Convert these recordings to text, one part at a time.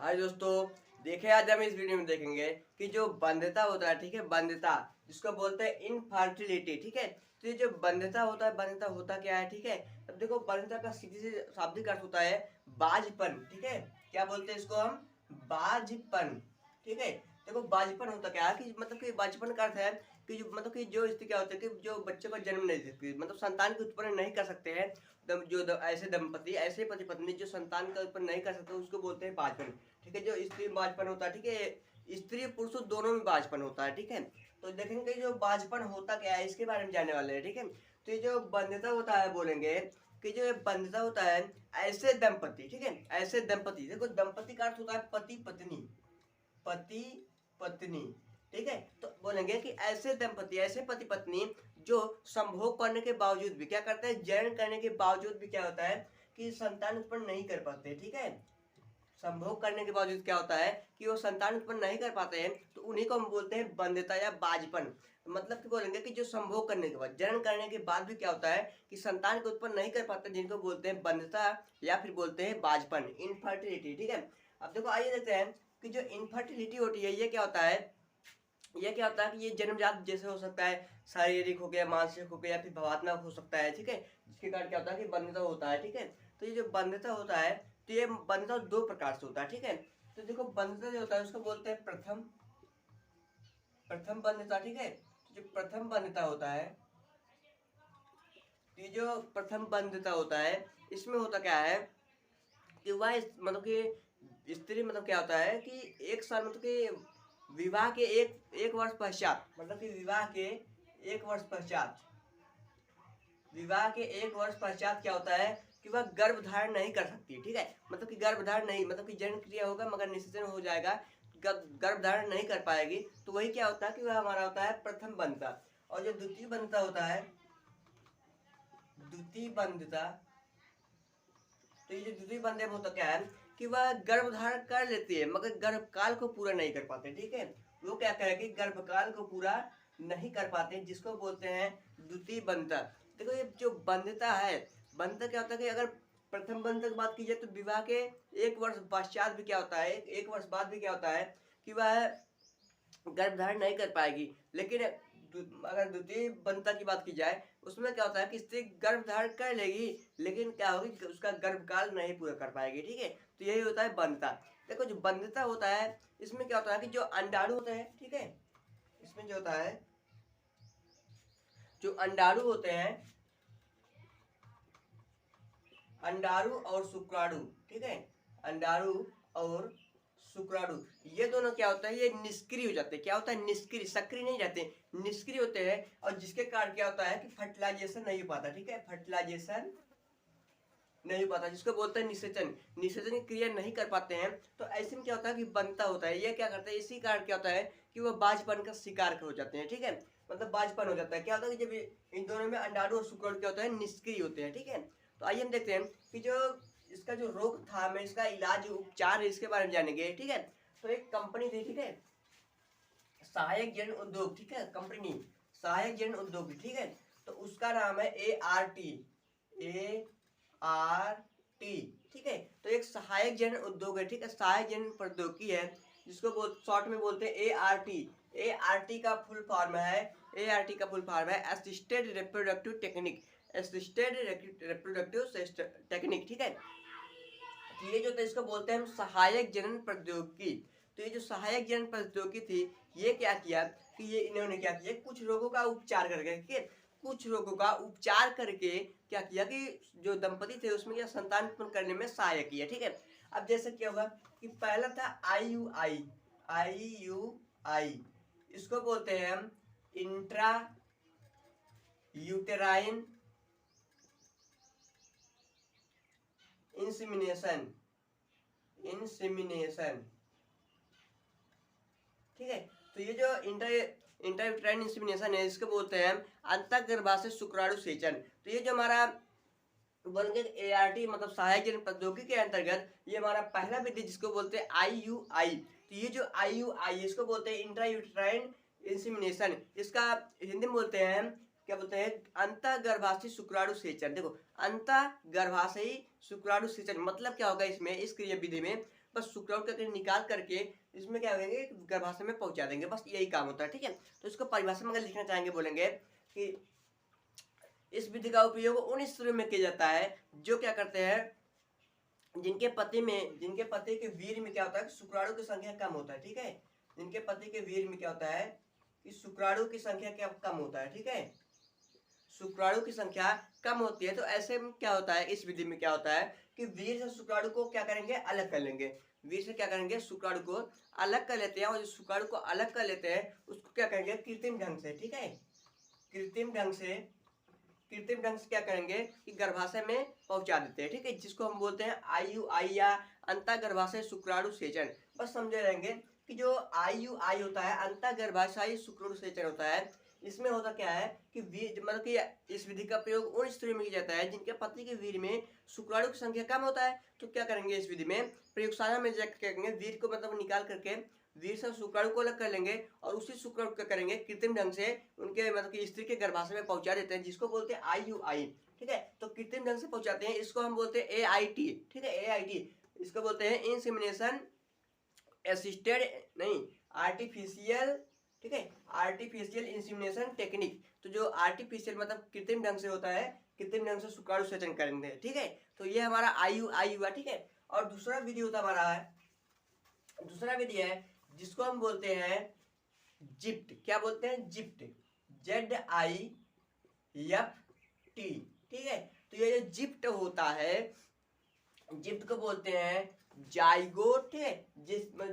हाय दोस्तों, देखिए आज हम इस वीडियो में देखेंगे कि जो बंध्यता होता है, ठीक है, बंध्यता जिसको बोलते हैं इनफर्टिलिटी, ठीक है। तो ये जो बंध्यता होता है, बंध्यता होता क्या है, ठीक है। अब देखो बंध्यता का सीधे से शाब्दिक अर्थ होता है बाझपन, ठीक है। क्या बोलते हैं इसको हम? बाझपन, ठीक है। देखो बाझपन होता क्या है कि मतलब कि बाझपन का अर्थ है कि जो मतलब कि जो स्थिति क्या होती है कि जो बच्चे को जन्म नहीं दे सकती, मतलब संतान को उत्पन्न नहीं कर सकते हैं। ऐसे दंपति, ऐसे पति पत्नी जो संतान का उत्पन्न नहीं कर सकते उसको बोलते हैं बाझपन, ठीक है। जो स्त्री में बाझपन होता है, ठीक है, स्त्री पुरुष दोनों में बाझपन होता है, ठीक है। तो देखेंगे जो बाझपन होता क्या है इसके बारे में जानने वाले हैं, ठीक है। तो ये जो बंध्यता होता है बोलेंगे कि जो ये बंध्यता होता है ऐसे दंपति, ठीक है, ऐसे दंपति, देखो दंपति का अर्थ होता है पति पत्नी, पति पत्नी, ठीक है। तो बोलेंगे कि ऐसे दंपति, ऐसे पति पत्नी जो संभोग करने के बावजूद भी क्या करते हैं, जन्म करने के बावजूद भी क्या होता है कि संतान उत्पन्न नहीं कर पाते, ठीक है। संभोग करने के बावजूद क्या होता है कि वो संतान उत्पन्न नहीं कर पाते हैं, तो उन्हीं को हम बोलते हैं बंध्यता या बाझपन। मतलब कि बोलेंगे कि जो संभोग करने के बाद, जन्म करने के बाद भी क्या होता है कि संतान को उत्पन्न नहीं कर पाते, जिनको बोलते हैं बंध्यता या फिर बोलते हैं बाझपन, इनफर्टिलिटी, ठीक है। अब देखो आइए देखते हैं कि जो इनफर्टिलिटी होती है ये क्या होता है। ये क्या होता है कि ये जन्मजात जैसे हो सकता है, शारीरिक हो गया, मानसिक हो गया, या फिर भावनात्मक हो सकता है, ठीक है। जिसके कारण क्या होता है कि बंध्यता होता है, ठीक है। तो ये जो बंध्यता होता है, तो ये बंध्यता दो प्रकार से होता है, ठीक है। तो देखो बंध्यता जो होता है उसको बोलते हैं प्रथम प्रथम बंध्यता, ठीक है। तो जो प्रथम बंध्यता होता है, तो ये जो प्रथम बंध्यता होता है इसमें होता क्या है कि वह मतलब कि स्त्री मतलब क्या होता है कि एक साल मतलब कि विवाह के एक एक वर्ष पश्चात, मतलब कि विवाह के एक वर्ष पश्चात, विवाह के एक वर्ष पश्चात क्या होता है कि वह गर्भ धारण नहीं कर सकती, ठीक है। मतलब कि गर्भ धारण नहीं, मतलब कि जन्म क्रिया होगा मगर निषेचन हो जाएगा, गर्भ धारण नहीं कर पाएगी, तो वही क्या होता है कि वह हमारा होता है प्रथम बंधता। और जो द्वितीय बंधता होता है, द्वितीय बंधता, तो ये जो द्वितीय बंधे में होता क्या है कि वह गर्भ धारण कर लेती है मगर गर्भकाल को पूरा नहीं कर पाते, ठीक है। वो क्या कहेगी, गर्भकाल को पूरा नहीं कर पाते, जिसको बोलते हैं द्वितीय बंधता। देखो ये जो बंधता है, बंधता क्या होता है कि अगर प्रथम बंधता की बात की जाए तो विवाह के एक वर्ष पश्चात भी क्या होता है, एक वर्ष बाद भी क्या होता है कि वह गर्भ धारण नहीं कर पाएगी। लेकिन अगर द्वितीय बंधता की बात की जाए उसमें क्या होता है कि स्त्री गर्भ धारण कर लेगी, लेकिन क्या होगी कि उसका गर्भकाल नहीं पूरा कर पाएगी, ठीक है। तो यही होता है बंधता। देखो जो बंधता होता है इसमें क्या होता है कि जो अंडाणु होते हैं, ठीक है, इसमें जो होता है जो अंडाणु होते हैं, अंडाणु और शुक्राणु, ठीक है, अंडाणु और शुक्राणु, ये दोनों क्या होता है, ये निष्क्रिय हो जाते हैं। क्या होता है, निष्क्रिय, सक्रिय नहीं रहते, निष्क्रिय होते हैं। और जिसके कारण क्या होता है कि फर्टिलाइजेशन नहीं हो पाता, ठीक है, फर्टिलाइजेशन नहीं हो पाता, जिसको बोलते हैं निषेचन, निषेचन की क्रिया नहीं कर पाते हैं। तो ऐसे में क्या होता है कि बनता होता है, ये क्या करता है, इसी कारण क्या होता है कि वो बाझपन का शिकार हो जाते हैं, ठीक है। मतलब बाझपन हो जाता है। क्या होता है कि जब इन दोनों में अंडाणु और शुक्राणु क्या होता है, निष्क्रिय होते हैं, ठीक है। तो आइए हम देखते हैं कि जो इसका जो रोकथाम है, इसका इलाज उपचार है, इसके बारे में जानेंगे, ठीक है। तो एक कंपनी थी, ठीक है, सहायक जन उद्योग, ठीक है, कंपनी सहायक जन उद्योग, ठीक है। तो उसका नाम है ART, ART, ठीक है। तो एक सहायक जन उद्योग है, ठीक है, सहायक जन प्रौद्योगिकी है, जिसको शॉर्ट में बोलते हैं ART। ART का फुल फॉर्म है, ART का फुल फॉर्म है assisted reproductive technique, assisted reproductive technique, ठीक है। तो ये जो था इसको बोलते हैं हम सहायक जनन प्रौद्योगिकी। तो ये जो सहायक जनन प्रौद्योगिकी थी, ये क्या किया कि ये इन्होंने क्या किया, कुछ रोगों का उपचार करके, ठीक है, कुछ रोगों का उपचार करके क्या किया कि जो दंपति थे उसमें क्या संतान उत्पन्न करने में सहायक किया, ठीक है। अब जैसे क्या हुआ कि पहला था IUI, IUI, इसको बोलते हैं हम इंट्रा यूटेराइन इंसेमिनेशन, इंसेमिनेशन, ठीक है। तो ये जो इंटरयूटेराइन इंसेमिनेशन है इसको बोलते हैं अंतःगर्भाशय शुक्राणु सेचन। तो ये जो हमारा बोलेंगे ART मतलब सहायक जन प्रौद्योगिकी के अंतर्गत ये हमारा पहला विधि जिसको बोलते हैं IUI। तो ये जो IUI इसको बोलते हैं इंट्रायूटेराइन इंसेमिनेशन, इसका हिंदी में बोलते हैं क्या बोलते हैं, अंतःगर्भाशय शुक्राणु सेचन। देखो अंतःगर्भाशयी शुक्राणु सेचन मतलब क्या होगा इसमें, इस क्रिया विधि में बस शुक्राणु क्या करेंगे, निकाल करके इसमें क्या करेंगे, गर्भाशय में पहुंचा देंगे, बस यही काम होता है। ठीक है, तो इसको परिभाषा में अगर लिखना चाहेंगे बोलेंगे कि इस विधि का उपयोग उन स्त्रियों में किया जाता है जो क्या करते हैं, जिनके पति के वीर्य में क्या होता है, शुक्राणु की संख्या कम होता है। ठीक है, जिनके पति के वीर्य में क्या होता है कि शुक्राणु की संख्या क्या कम होता है। ठीक है, शुक्राणु की संख्या कम होती है, तो ऐसे में क्या होता है, इस विधि में क्या होता है कि वीर्य से शुक्राणु को क्या करेंगे, अलग कर लेंगे। वीर्य से क्या करेंगे, शुक्राणु को अलग कर लेते हैं, और जो शुक्राणु को अलग कर लेते हैं उसको क्या करेंगे, कृत्रिम ढंग से। ठीक है, कृत्रिम ढंग से क्या करेंगे कि गर्भाशय में पहुंचा देते हैं। ठीक है, जिसको हम बोलते हैं IUI या अंतःगर्भाशय शुक्राणु सेचन। बस समझे रहेंगे कि जो IUI होता है, अंतःगर्भाशयी शुक्राणु सेचन होता है, इसमें होता क्या है कि मतलब कि इस विधि का प्रयोग उन स्त्रियों में किया जाता है जिनके पति के वीर्य में शुक्राणु की संख्या कम होता है। तो क्या करेंगे, इस विधि में प्रयोगशाला में जाकर क्या करेंगे, वीर्य को मतलब निकाल करके वीर से शुक्राणु को अलग कर लेंगे, और उसी शुक्राणु को करेंगे कृत्रिम ढंग से उनके मतलब कि स्त्री के गर्भाशय में पहुंचा देते हैं, जिसको बोलते हैं IUI। ठीक है, तो कृत्रिम ढंग से पहुंचाते हैं, इसको हम बोलते हैं AIT। ठीक है, AIT इसको बोलते हैं इंसेमिनेशन असिस्टेड, नहीं आर्टिफिशियल। ठीक है, आर्टिफिशियल इंसेमिनेशन टेक्निक। तो जो आर्टिफिशियल मतलब कृत्रिम ढंग से होता है, कृत्रिम ढंग से शुक्राणु सेचन करेंगे। ठीक है, तो ये हमारा IUI हुआ। ठीक है, और दूसरा विधि होता हमारा है, दूसरा विधि है जिसको हम बोलते हैं जिप्ट। क्या बोलते हैं, जिप्ट, ZIFT। ठीक है, तो ये जो जिप्ट होता है, जिप्ट को बोलते हैं zygote,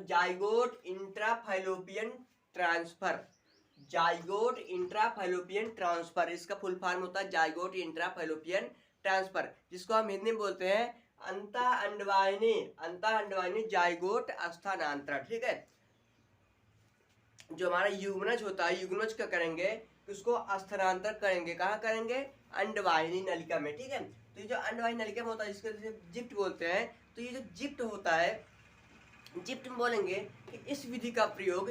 zygote intrafallopian transfer. Zygote intrafallopian transfer, इसका फुल फॉर्म होता है जाइगोट इंट्राफैलोपियन ट्रांसफर, जिसको हम हिंदी में बोलते हैं अंतःअंडवाहिनी जाइगोट स्थानांतरण। ठीक है, जो हमारा युग्मनज होता है, युग्मनज क्या करेंगे, उसको स्थानांतर करेंगे, कहाँ करेंगे, अंडवाहिनी नलिका में। ठीक है, तो ये जो अंडवाहिनी नलिका में होता है इसको जिप्ट बोलते हैं। तो ये जो जिप्ट होता है, जिप्ट में बोलेंगे कि इस विधि का प्रयोग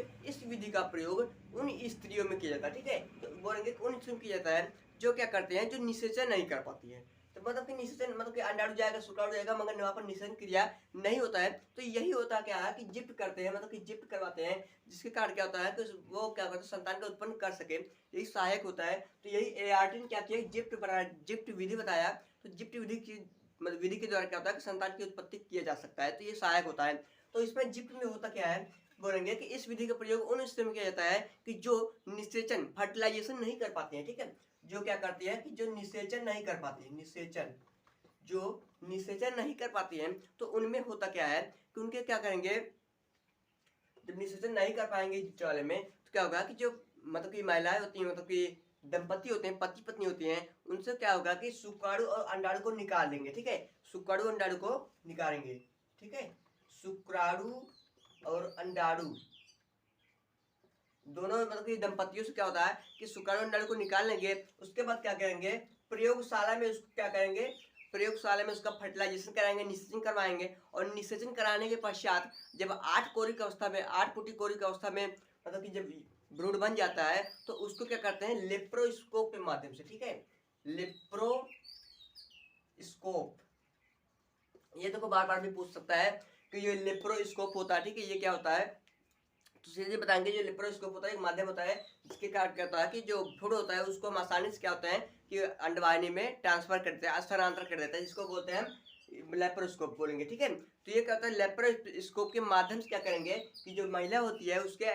उन स्त्रियों में किया जाता है। ठीक है, तो बोलेंगे उन स्त्रियों में किया जाता है जो क्या करते हैं, जो निषेचन नहीं कर पाती है। तो मतलब कि निषेचन मतलब कि अंडाणु जाएगा, शुक्राणु जाएगा, मगर वहाँ पर निषेचन क्रिया नहीं होता है। तो यही होता क्या है कि जिप्ट करते हैं, मतलब कि जिप्ट करवाते हैं, जिसके कारण क्या होता है कि वो क्या करते हैं, संतान का उत्पन्न कर सके, यही सहायक होता है। तो यही ART ने क्या किया, जिप्ट बनाया, जिप्ट विधि बताया। तो जिप्ट विधि की मतलब विधि के द्वारा क्या होता है कि संतान की उत्पत्ति किया जा सकता है, तो ये सहायक होता है। तो इसमें जिप्ट में होता क्या है, बोलेंगे कि इस विधि का प्रयोग उन स्थितियों में किया जाता है कि जो निषेचन फर्टिलाइजेशन नहीं कर पाती है। ठीक है, जो क्या करती है कि जो निषेचन नहीं कर पाती है, निषेचन नहीं कर पाती है, तो उनमें होता क्या है कि उनके क्या करेंगे, जब निषेचन नहीं कर पाएंगे जिप्ट वाले में, तो क्या होगा कि जो मतलब कि महिलाएं होती हैं, मतलब कि दंपति होते हैं, पति पत्नी होती हैं, उनसे क्या होगा कि शुक्राणु और अंडाणु को निकाल देंगे। ठीक है, शुक्राणु अंडाणु को निकालेंगे। ठीक है, शुक्राणु और अंडाणु दोनों मतलब कि दंपतियों से क्या होता है कि शुक्राणु अंडाणु को निकाल लेंगे। उसके बाद क्या करेंगे, प्रयोगशाला में उसको क्या करेंगे, प्रयोगशाला में उसका फर्टिलाइजेशन कराएंगे, निषेचन करवाएंगे, और निषेचन कराने के पश्चात जब 8 कोरिक अवस्था में, 8 पुटी कोरिक अवस्था में मतलब कि जब भ्रूण बन जाता है, तो उसको क्या करते हैं, लेप्रोस्कोप के माध्यम से। ठीक है, लेप्रोस्कोप, ये देखो बार बार भी पूछ सकता है कि ये लेप्रोस्कोप होता है। ठीक है, ये क्या होता है, तो सीधे बताएंगे जो लेप्रोस्कोप होता है एक माध्यम होता है जिसके कारण क्या होता है कि जो भ्रूण होता है उसको हम आसानी से क्या होता है कि अंडवाहिनी में ट्रांसफर कर देते हैं, स्थानांतरण कर देता है, जिसको बोलते हैं लेप्रोस्कोप बोलेंगे। ठीक है, तो ये क्या होता है, लेप्रोस्कोप के माध्यम से क्या करेंगे कि जो महिला होती है उसके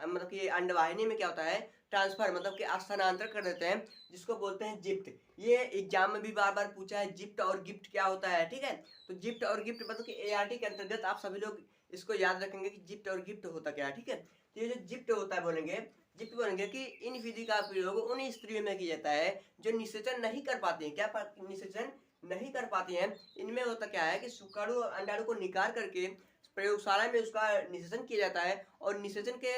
मतलब कि अंडवाहिनी में क्या होता है, ट्रांसफर मतलब कि स्थानांतरण कर देते हैं, जिसको बोलते हैं जिप्ट। ये एग्जाम में भी बार बार पूछा है, जिप्ट और गिफ्ट क्या होता है। ठीक है, तो जिप्ट और गिफ्ट मतलब कि ART के अंतर्गत आप सभी लोग इसको याद रखेंगे कि जिप्ट और गिफ्ट होता क्या है। ठीक है, तो ये जो जिप्ट होता है बोलेंगे, जिप्ट बोलेंगे कि इन विधि का प्रयोग उन स्त्रियों में किया जाता है जो निषेचन नहीं कर पाती है। क्या निषेचन नहीं कर पाती हैं, इनमें होता क्या है कि शुक्राणु और अंडाणु को निकाल करके प्रयोगशाला में उसका निषेचन किया जाता है, और निषेचन के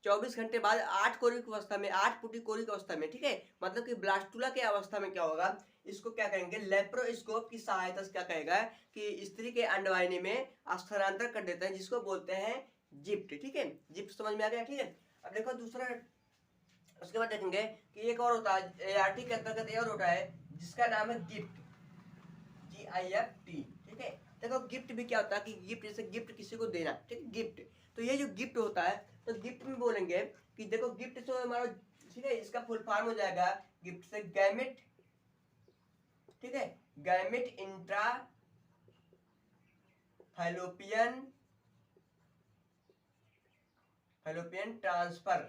24 घंटे बाद 8 कोरिक अवस्था में, 8 पुटी कोरिक अवस्था में, ठीक है, मतलब कि ब्लास्टुला के अवस्था में क्या होगा, इसको क्या कहेंगे, लेप्रोस्कोप की सहायता से क्या कहेगा कि स्त्री के अंडवाहिनी में स्थानांतरण कर देते हैं, जिसको बोलते हैं जिप्ट। ठीक है, जिप्ट समझ में आ गया। ठीक है, अब देखो दूसरा, उसके बाद देखेंगे कि एक और होता है ART के अंतर्गत, और होता है जिसका नाम है गिफ्ट, GIFT। ठीक है, देखो गिफ्ट भी क्या होता है कि गिफ्ट, जैसे गिफ्ट किसी को देना, ठीक है, गिफ्ट। तो ये जो गिफ्ट होता है, तो गिफ्ट में बोलेंगे कि देखो गिफ्ट तो हमारा, ठीक है, इसका फुल फॉर्म हो जाएगा गिफ्ट से गैमेट, ठीक है, गैमेट इंट्रा फैलोपियन ट्रांसफर,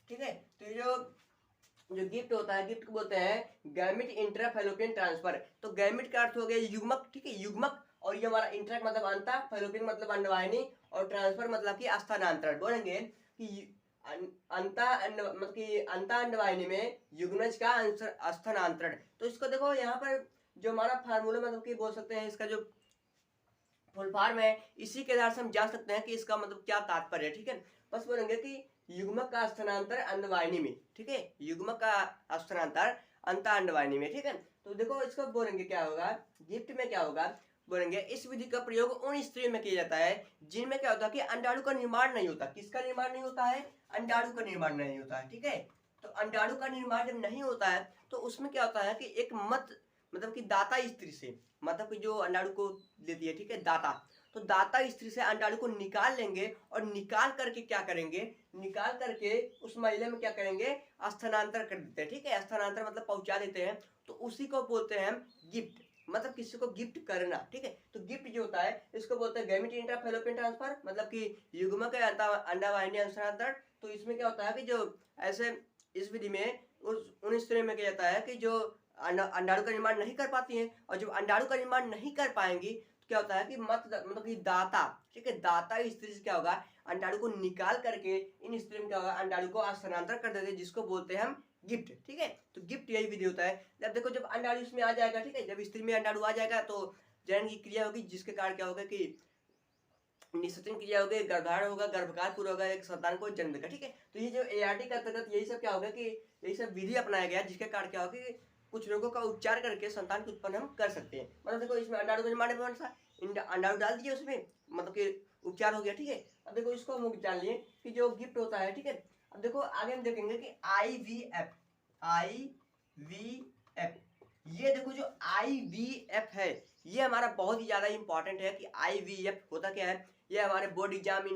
ठीक है। तो ये जो गिफ्ट होता है, गिफ्ट को बोलते हैं गैमेट इंट्रा फैलोपियन ट्रांसफर। तो गैमेट का अर्थ हो गया युग्मक, ठीक है, युग्मक, और ये हमारा इंट्रा मतलब अंता, फैलोपियन मतलब अंडवाहिनी, और ट्रांसफर मतलब कि स्थानांतरण। बोलेंगे कि मतलब कि अंता अंडवाहिनी में युग्मज का स्थानांतरण। तो इसको देखो यहाँ पर जो हमारा फार्मूला, मतलब कि बोल सकते हैं इसका जो फुल फॉर्म है, इसी के आधार से हम जान सकते हैं कि इसका मतलब क्या तात्पर्य है, ठीक है। बस बोलेंगे कि युग्मक का स्थानांतर अंडवाहिनी में, ठीक है, युग्मक का स्थानांतर अंता अंडवाहिनी में, ठीक है। तो देखो इसको बोलेंगे क्या होगा, गिफ्ट में क्या होगा, बोलेंगे इस विधि का प्रयोग उन स्त्रियों में किया जाता है जिनमें क्या होता है कि अंडाणु का निर्माण नहीं होता। किसका निर्माण नहीं होता है? अंडाणु का निर्माण नहीं होता है, ठीक है। तो अंडाणु का निर्माण जब नहीं होता है तो उसमें क्या होता है कि एक मतलब कि दाता स्त्री से, मतलब कि जो अंडाणु को देती है, ठीक है, दाता, तो दाता स्त्री से अंडाणु को निकाल लेंगे, और निकाल करके क्या करेंगे, निकाल करके उस महिला में क्या करेंगे, स्थानांतर कर देते हैं, ठीक है, स्थानांतर मतलब पहुंचा देते हैं। तो उसी को बोलते हैं गिफ्ट, मतलब किसी को गिफ्ट करना, ठीक है। तो गिफ्ट जो होता है इसको बोलते हैं गैमेट इंट्रा फैलोपियन ट्रांसफर, मतलब कि युग्मक अंडावाहिनी स्थानांतरण। तो इसमें क्या होता है कि जो ऐसे इस विधि में उन स्त्रियों में क्या जाता है कि जो अंडाणु का निर्माण नहीं कर पाती हैं, और जब अंडाणु का निर्माण नहीं कर पाएंगी तो क्या होता है कि मतलब कि दाता, ठीक है, दाता स्त्री से क्या होगा, अंडाणु को निकाल करके इन स्त्री में क्या होगा, अंडाणु को स्थानांतर कर देते हैं, जिसको बोलते हैं हम गिफ्ट, ठीक है। तो गिफ्ट यही विधि होता है। जब देखो जब अंडाणु इसमें आ जाएगा, ठीक है, जब स्त्री में अंडाणु आ जाएगा तो जनन की क्रिया होगी, जिसके कारण क्या होगा कि निषेचन क्रिया होगी, गर्भाधारण होगा, गर्भकाल पूरा होगा, एक संतान को जन्म देगा, ठीक है। तो ये जो एआरटी का अंतर्गत यही सब क्या होगा कि यही सब विधि अपनाया गया, जिसके कारण क्या होगा कि कुछ रोगों का उपचार करके संतान को उत्पन्न हम कर सकते हैं। मतलब देखो इसमें अंडाणु का निर्माण कौन सा, अंडाणु डाल दिए उसमें, मतलब कि उपचार हो गया, ठीक है। अब देखो इसको हम जान लिए कि जो गिफ्ट होता है, ठीक है। अब देखो आगे हम देखेंगे कि IVF, IVF, ये देखो जो IVF है ये हमारा बहुत ही ज्यादा इंपॉर्टेंट है कि IVF होता क्या है। ये हमारे बोर्ड एग्जाम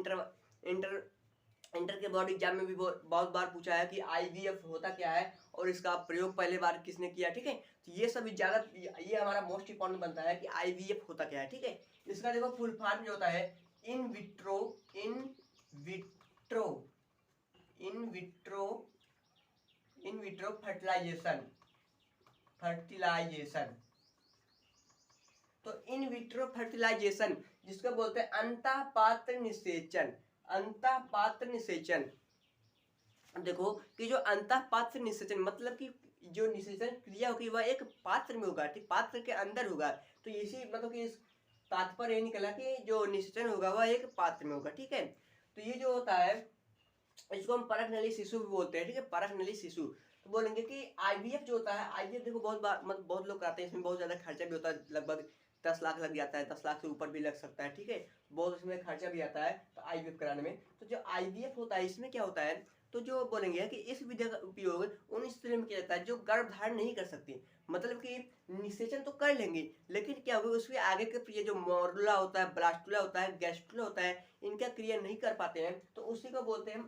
इंटर के बोर्ड एग्जाम में भी बहुत बार पूछा है कि IVF होता क्या है और इसका प्रयोग पहले बार किसने किया, ठीक है। तो ये सब ज्यादा, ये हमारा मोस्ट इंपॉर्टेंट बनता है कि IVF होता क्या है, ठीक है। इसका देखो फुल फॉर्म जो होता है इन विट्रो फर्टिलाइजेशन। तो इन विट्रो फर्टिलाइजेशन जिसको बोलते हैं अंतःपात्र निषेचन। देखो कि जो अंतःपात्र निषेचन मतलब कि जो निषेचन क्रिया होगी वह एक पात्र में होगा, ठीक, पात्र के अंदर होगा। तो इसी मतलब कि इस तात्पर्य निकला कि जो निषेचन होगा वह एक पात्र में होगा, ठीक है। तो ये जो होता है इसको हम परख नली शिशु भी बोलते हैं, ठीक है, परख नली शिशु। तो बोलेंगे कि IVF जो होता है, IVF देखो बहुत बार मतलब बहुत लोग कराते हैं, इसमें बहुत ज्यादा खर्चा भी होता है, लगभग 10 लाख लग जाता है, 10 लाख से ऊपर भी लग सकता है, ठीक है, बहुत इसमें खर्चा भी आता है तो IVF कराने में। तो जो IVF होता है इसमें क्या होता है, तो जो बोलेंगे कि इस विधि का उपयोग उन स्त्रियों में किया जाता है जो गर्भ धारण नहीं कर सकती, मतलब कि निषेचन तो कर लेंगे लेकिन क्या होगा उसके आगे के क्रिया जो मोरुला होता है, ब्लास्टुला होता है, गैस्ट्रुला होता है, इनका क्रिया नहीं कर पाते हैं, तो उसी को बोलते हैं,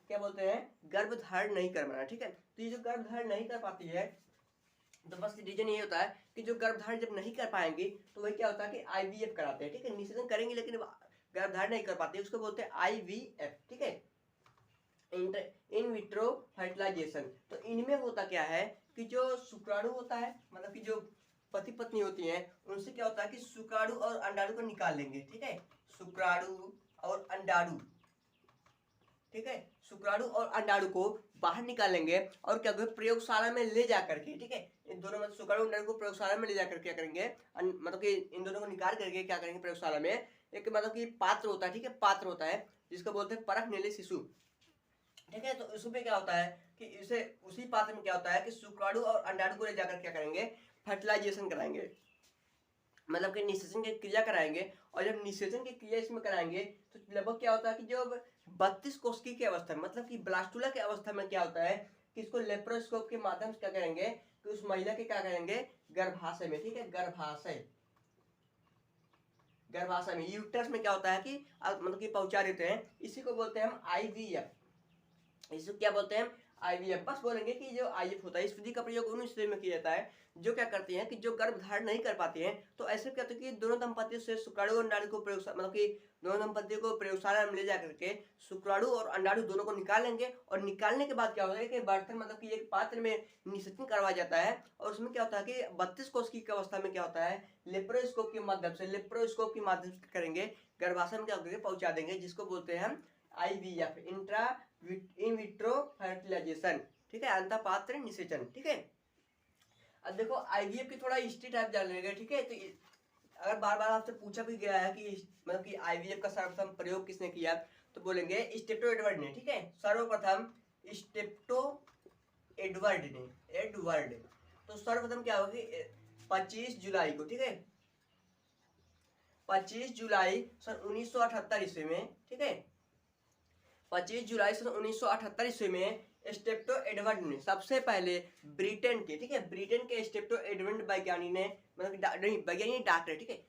क्या बोलते हैं, गर्भ धारण नहीं कर पाना, ठीक है। तो ये जो गर्भ धारण नहीं कर पाती है, तो बस रीजन ये होता है कि जो गर्भधारण जब नहीं कर पाएंगे तो वही क्या होता है कि IVF कराते हैं, ठीक है, निषेचन करेंगे लेकिन गर्भधारण नहीं कर पाते, उसको बोलते हैं IVF, ठीक है, इन विट्रो फर्टिलाइजेशन। तो इनमें होता क्या है कि जो शुक्राणु होता है, मतलब कि जो पति पत्नी होती हैं उनसे क्या होता है कि शुक्राणु और अंडाणु को निकाल लेंगे, ठीक है, शुक्राणु और अंडाणु, ठीक है, शुक्राणु और अंडाणु को बाहर निकालेंगे और क्या करेंगे प्रयोगशाला में ले जा करके, ठीक है, इन दोनों में शुक्राणु अंडाणु को प्रयोगशाला में ले जाकर क्या करेंगे, मतलब कि इन दोनों को निकाल करके क्या करेंगे प्रयोगशाला में, एक मतलब कि पात्र होता है, ठीक है, पात्र होता है जिसको बोलते हैं परख नली शिशु, ठीक है। तो उसमें क्या होता है कि इसे उसी पात्र में क्या होता है कि शुक्राणु और अंडाणु को ले जाकर क्या करेंगे फर्टिलाइजेशन कराएंगे, मतलब कि निषेचन की क्रिया कराएंगे। और जब निषेचन की क्रिया इसमें कराएंगे तो लगभग क्या होता है कि जो 32 कोशिकी की अवस्था में, मतलब कि ब्लास्टुला की अवस्था में क्या होता है कि इसको लेप्रोस्कोप के माध्यम से क्या करेंगे कि उस महिला के क्या करेंगे, गर्भाशय में, ठीक है, गर्भाशय में यूट्रस में क्या होता है कि मतलब कि पहुंचा देते हैं, इसी को बोलते हैं हम आईवीएफ। इसको क्या बोलते हैं, आईवीएफ। बस बोलेंगे कि जो आईवीएफ होता है इस विधि का प्रयोग उन स्त्रियों में किया जाता है जो क्या करती हैं कि जो गर्भ धारण नहीं कर पाती हैं। तो ऐसे क्या होता है कि दोनों दंपतियों से शुक्राणु और अंडाणु को मतलब कि दोनों दंपतियों को प्रयोगशाला में ले जा करके शुक्राणु और अंडाणु दोनों को निकाल लेंगे, और निकालने के बाद क्या होता है कि बर्तन मतलब कि एक पात्र में निषेचन करवाया जाता है, और उसमें क्या होता है कि 32 कोष की अवस्था में क्या होता है, लेप्रोस्कोप के माध्यम से करेंगे, गर्भाशय में क्या करेंगे, पहुंचा देंगे, जिसको बोलते हैं हम IVF, intra in vitro fertilisation, ठीक है, अंतःपात्र निषेचन। ठीक है, अब देखो आईवीएफ की थोड़ा हिस्ट्री टाइप जान लेंगे। ठीक है, तो अगर बार बार आपसे पूछा भी गया है कि मतलब कि आईवीएफ का सर्वप्रथम प्रयोग किसने किया, तो बोलेंगे स्टेप्टो एडवर्ड ने। ठीक है, सर्वप्रथम स्टेप्टो एडवर्ड ने, तो सर्वप्रथम क्या होगी, 25 जुलाई को, ठीक है, 25 जुलाई सन 1978 ईस्वी में, ठीक है, 25 जुलाई सन 1978 ईस्वी में स्टेप्टो एडवर्ड ने सबसे पहले ब्रिटेन के, ठीक है, ब्रिटेन के स्टेप्टो एडवर्ड वैज्ञानिक ने, मतलब नहीं वैज्ञानिक, डॉक्टर, ठीक है,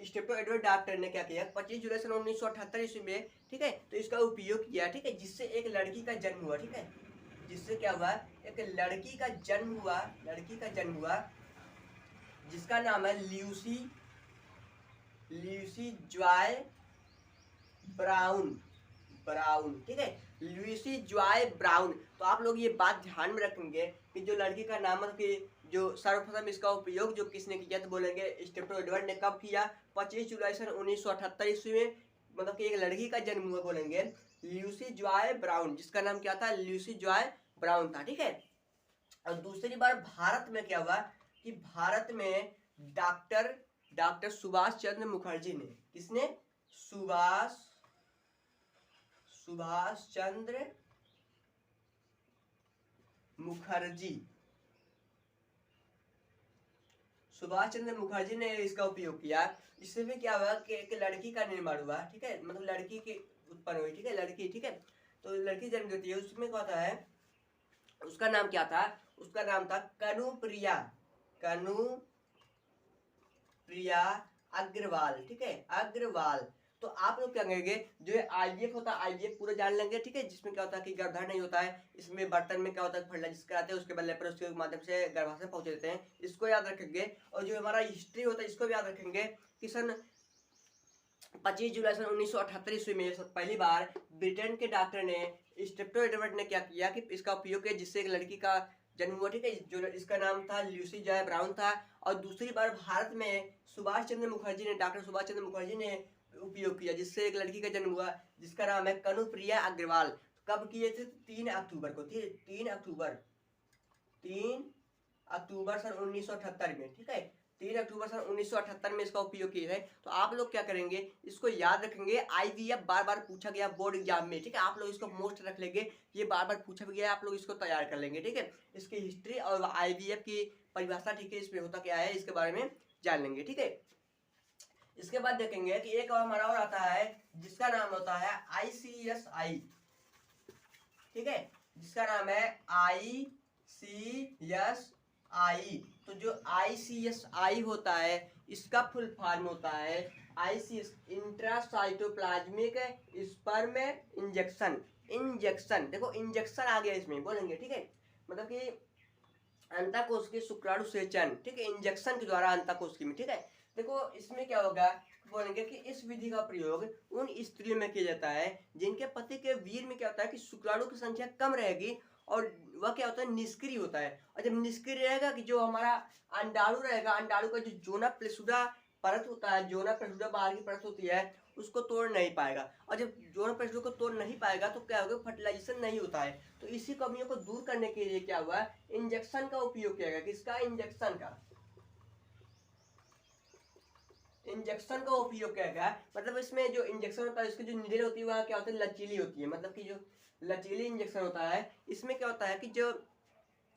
स्टेप्टो एडवर्ड डॉक्टर ने क्या किया 25 जुलाई सन 1978 ईस्वी में, ठीक है, तो इसका उपयोग किया, ठीक है, जिससे एक लड़की का जन्म हुआ। ठीक है, जिससे क्या हुआ, एक लड़की का जन्म हुआ, जिसका नाम है ल्यूसी जॉय ब्राउन। ठीक है, लुइसी जॉय ब्राउन। तो आप लोग ये बात ध्यान में रखेंगे कि जो लड़की का नाम है कि जो सर्वप्रथम इसका उपयोग जो किसने किया, तो बोलेंगे स्टेप्टो एडवर्ड ने। कब किया, 25 जुलाई सन 1978 ईस्वी में, मतलब कि एक लड़की का जन्म हुआ, बोलेंगे ल्यूसी जॉय ब्राउन, जिसका नाम क्या था, ल्यूसी जॉय ब्राउन था। ठीक है, और दूसरी बार भारत में क्या हुआ कि भारत में डॉक्टर सुभाष चंद्र मुखर्जी ने, किसने, सुभाष चंद्र मुखर्जी ने इसका उपयोग किया। इससे भी क्या हुआ कि एक लड़की का निर्माण हुआ। ठीक है, मतलब लड़की की उत्पन्न हुई, ठीक है, लड़की, ठीक है, तो लड़की जन्म देती है, उसमें क्या होता है, उसका नाम क्या था, उसका नाम था कनुप्रिया अग्रवाल। ठीक है, अग्रवाल। तो आप लोग क्या करेंगे, जो आईवीएफ होता है आईवीएफ पूरा जान लेंगे। ठीक है, जिसमें क्या होता है कि गर्भधारण नहीं होता है, इसमें बर्तन में क्या होता है, फर्टिलाइज कराते हैं, उसके बाद लेप्रोस्कोपी के माध्यम से गर्भाशय पहुंच देते हैं, इसको याद रखेंगे। और जो हमारा हिस्ट्री होता है इसको भी याद रखेंगे कि सन 25 जुलाई सन 1978 ईस्वी में पहली बार ब्रिटेन के डॉक्टर ने स्टेप्टो एडवर्ड ने क्या किया कि इसका उपयोग किया, जिससे एक लड़की का जन्म हुआ। ठीक है, जो इसका नाम था ल्यूसी जॉय ब्राउन था। और दूसरी बार भारत में डॉक्टर सुभाष चंद्र मुखर्जी ने उपयोग किया, जिससे एक लड़की का जन्म हुआ, जिसका नाम है कनुप्रिया अग्रवाल। कब किए थे, 3 अक्टूबर को, 3 अक्टूबर सन 1978 में। ठीक है, 3 अक्टूबर सन 1978 में इसका उपयोग किया है। तो आप लोग क्या करेंगे, इसको याद रखेंगे, आईवीएफ बार बार पूछा गया बोर्ड एग्जाम में। ठीक है, आप लोग इसको मोस्ट रख लेंगे, ये बार बार पूछा भी गया, आप लोग इसको तैयार कर लेंगे। ठीक है, इसकी हिस्ट्री और आईवीएफ की परिभाषा, ठीक है, इसमें होता क्या है, इसके बारे में जान लेंगे। ठीक है, इसके बाद देखेंगे कि एक और हमारा और आता है जिसका नाम होता है ICSI। ठीक है, जिसका नाम है ICSI। तो जो ICSI होता है इसका फुल फॉर्म होता है ICS, इंट्रासाइटोप्लाज्मिक स्पर्म इंजेक्शन। देखो इंजेक्शन आ गया इसमें, बोलेंगे। ठीक है, मतलब कि अंतःकोश के शुक्राणु सेचन, ठीक है, इंजेक्शन के द्वारा अंतःकोश में। ठीक है, देखो इसमें क्या होगा, बोलेंगे कि इस विधि का प्रयोग उन स्त्रियों में किया जाता है जिनके पति के वीर में क्या होता है कि शुक्राणु की संख्या कम रहेगी, और वह क्या होता है, निष्क्रिय होता है। और जब निष्क्रिय रहेगा कि जो हमारा अंडाणु रहेगा, अंडाणु का जो जोना प्लेसुडा परत होता है, जोना प्लेसुडा बाहर की परत होती है, उसको तोड़ नहीं पाएगा। और जब जोना प्लेसुडा को तोड़ नहीं पाएगा तो क्या होगा, फर्टिलाइजेशन नहीं होता है। तो इसी कमियों को दूर करने के लिए क्या हुआ, इंजेक्शन का उपयोग किया गया। किसका, इंजेक्शन का उपयोग किया गया। मतलब इसमें जो इंजेक्शन होता है, इसकी जो नीडल होती है वह क्या होती है, लचीली होती है। मतलब कि जो लचीली इंजेक्शन होता है, इसमें क्या होता है कि जो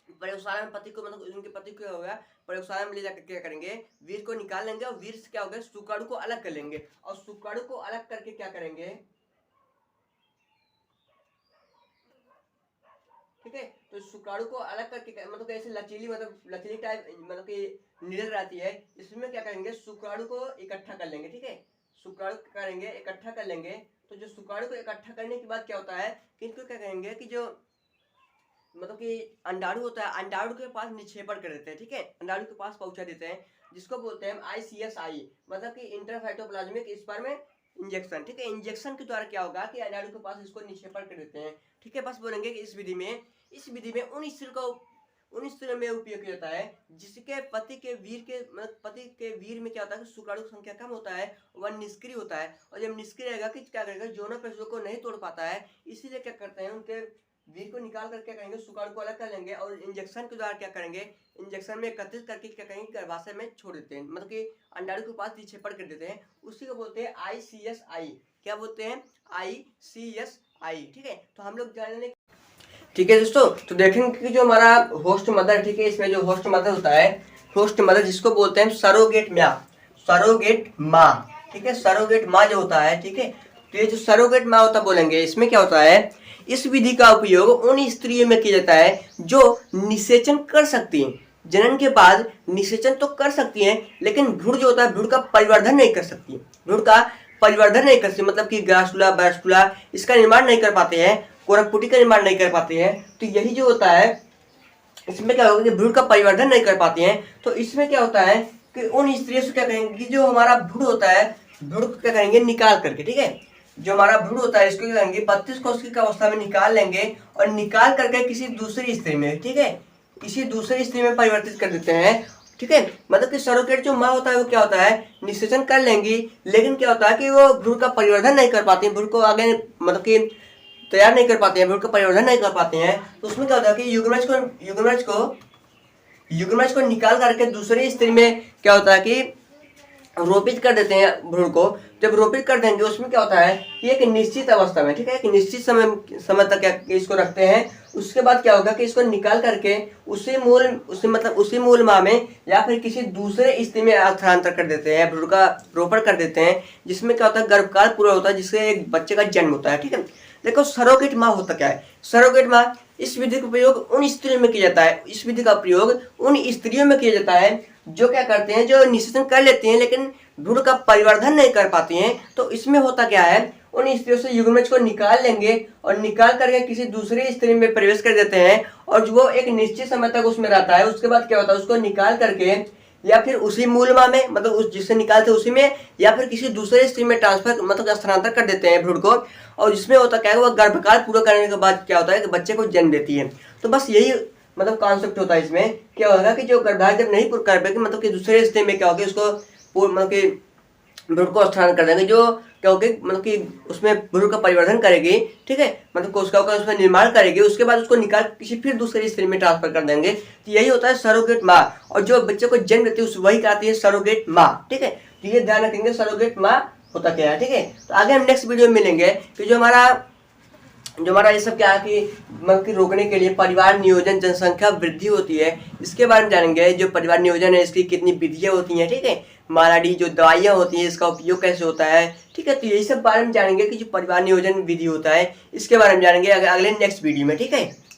प्रयोगशाला में पति को, मतलब उनके पति को होगा, प्रयोगशाला में ले जाकर क्या करेंगे, वीर को निकाल लेंगे, और वीर से क्या होगा, शुक्राणु को अलग कर लेंगे, और शुक्राणु को अलग करके क्या करेंगे, ठीक है, तो शुक्राणु को अलग करके मतलब कि ऐसे लचीली टाइप मतलब कि निडल रहती है, इसमें क्या करेंगे शुक्राणु को इकट्ठा कर लेंगे, ठीक है। शुक्राणु करेंगे इकट्ठा कर लेंगे, तो जो शुक्राणु को इकट्ठा करने के बाद क्या होता है कि इनको क्या करेंगे कि जो मतलब कि अंडाणु होता है, अंडाणु के पास निक्षेपण कर देते हैं, ठीक है, अंडाणु के पास पहुंचा देते हैं, जिसको बोलते हैं ICSI, मतलब कि इंट्रासाइटोप्लाज्मिक स्पर्म इंजेक्शन, ठीक है। इंजेक्शन के द्वारा क्या होगा कि अंडाणु के पास इसको निक्षेपण कर देते हैं, ठीक है। बस बोलेंगे कि इस विधि में उन स्त्रियों में उपयोग किया जाता है जिसके पति के वीर में क्या होता है कि शुक्राणु की संख्या कम होता है, वह निष्क्रिय होता है, और जब निष्क्रिय रहेगा कि क्या करेगा, यौन पेशियों को नहीं तोड़ पाता है, इसीलिए क्या करते हैं उनके वीर को निकाल कर क्या करेंगे शुक्राणु को अलग कर लेंगे, और इंजेक्शन के द्वारा क्या करेंगे, इंजेक्शन में एकत्रित करके क्या करेंगे गर्भाशय में छोड़ देते हैं, मतलब कि अंडाणु के पास निक्षेपण कर देते हैं, उसी को बोलते हैं ICSI। क्या बोलते हैं? ICSI, ठीक है। तो हम लोग जानने, ठीक है दोस्तों, तो देखेंगे कि जो हमारा होस्ट मदर, ठीक है, इसमें जो होस्ट मदर होता है, होस्ट मदर जिसको बोलते हैं सरोगेट माँ, ठीक है, सरोगेट माँ जो होता है, ठीक है। तो ये जो सरोगेट माँ होता बोलेंगे, इसमें क्या होता है, इस विधि का उपयोग उन स्त्रियों में किया जाता है जो निषेचन कर सकती हैं, जनन के बाद निषेचन तो कर सकती हैं, लेकिन भ्रूण जो होता है भ्रूण का परिवर्धन नहीं कर सकती, मतलब कि ग्रासुला इसका निर्माण नहीं कर पाते हैं, कोरकपुटी का निर्माण नहीं कर पाते हैं। तो यही जो होता है, इसमें क्या होगा कि भ्रूण का परिवर्धन नहीं कर पाती हैं, तो इसमें क्या होता है कि उन स्त्रियों से क्या करेंगे कि जो हमारा भ्रूण होता है, भ्रूण को क्या करेंगे निकाल करके, ठीक है, जो हमारा भ्रूण होता है इसको क्या करेंगे 32 कोशिका की अवस्था में निकाल लेंगे, और निकाल करके किसी दूसरी स्त्री में, ठीक है, किसी दूसरी स्त्री में परिवर्तित कर देते हैं, ठीक है। मतलब कि सरोगेट जो माँ होता है वो क्या होता है निषेचन कर लेंगी, लेकिन क्या होता है कि वो भ्रूण का परिवर्धन नहीं कर पाती, भ्रूण को आगे मतलब कि तैयार नहीं कर पाते हैं, भ्रूण का परिवर्धन नहीं कर पाते हैं। तो उसमें क्या होता है कि युग्मज को निकाल करके दूसरी स्त्री में क्या होता है कि रोपित कर देते हैं भ्रूण को। जब रोपित कर देंगे उसमें क्या होता है कि एक निश्चित अवस्था में, ठीक है, एक निश्चित समय तक इसको रखते हैं। उसके बाद क्या होगा कि इसको निकाल करके उसी मूल माँ में या फिर किसी दूसरे स्थिति में स्थानांतर कर देते हैं, भ्रूण का रोपण कर देते हैं, जिसमें क्या होता है गर्भकाल पूरा होता है, जिससे एक बच्चे का जन्म होता है, ठीक है। देखो सरोगेट माँ होता क्या है, सरोगेट माँ इस विधि का प्रयोग उन स्त्रियों में किया जाता है, इस विधि का प्रयोग उन स्त्रियों में किया जाता है जो क्या करते हैं, जो निषेचन कर लेती हैं लेकिन भ्रूण का परिवर्धन नहीं कर पाती हैं। तो इसमें होता क्या है, उन स्त्रियों से युग्मज को निकाल लेंगे और निकाल करके किसी दूसरी स्त्री में प्रवेश कर देते हैं, और वो एक निश्चित समय तक उसमें रहता है। उसके बाद क्या होता है, उसको निकाल करके या फिर उसी मूल माँ में, मतलब उस जिससे निकालते उसी में, या फिर किसी दूसरे स्त्री में ट्रांसफर मतलब स्थानांतर कर देते हैं भ्रूण को, और जिसमें होता क्या है वह गर्भकाल पूरा करने के बाद क्या होता है कि बच्चे को जन्म देती है। तो बस यही मतलब कॉन्सेप्ट होता है। इसमें क्या होगा कि जो गर्भाधान जब नहीं पूरा कर पाएगी, मतलब कि दूसरे स्त्री में क्या होगा उसको मतलब कि भ्रूण को स्थानांतर कर देंगे, जो क्या होगी मतलब कि उसमें भ्रूण का परिवर्धन करेगी, ठीक है, मतलब कोशिकाओं का उसमें निर्माण करेगी, उसके बाद उसको निकाल किसी फिर दूसरी स्त्री में ट्रांसफर कर देंगे। तो यही होता है सरोगेट माँ, और जो बच्चे को जन्म देती है वही कहती है सरोगेट माँ, ठीक है। तो ये ध्यान रखेंगे सरोगेट माँ होता क्या है, ठीक है। तो आगे हम नेक्स्ट वीडियो में मिलेंगे कि जो हमारा ये सब क्या है कि मतलब कि रोकने के लिए परिवार नियोजन जनसंख्या वृद्धि होती है, इसके बारे में जानेंगे। जो परिवार नियोजन है इसकी कितनी विधियाँ होती हैं, ठीक है, मालाडी जो दवाइयाँ होती हैं इसका उपयोग कैसे होता है, ठीक है। तो यही सब बारे में जानेंगे कि जो परिवार नियोजन विधि होता है इसके बारे में जानेंगे अगले नेक्स्ट वीडियो में, ठीक है।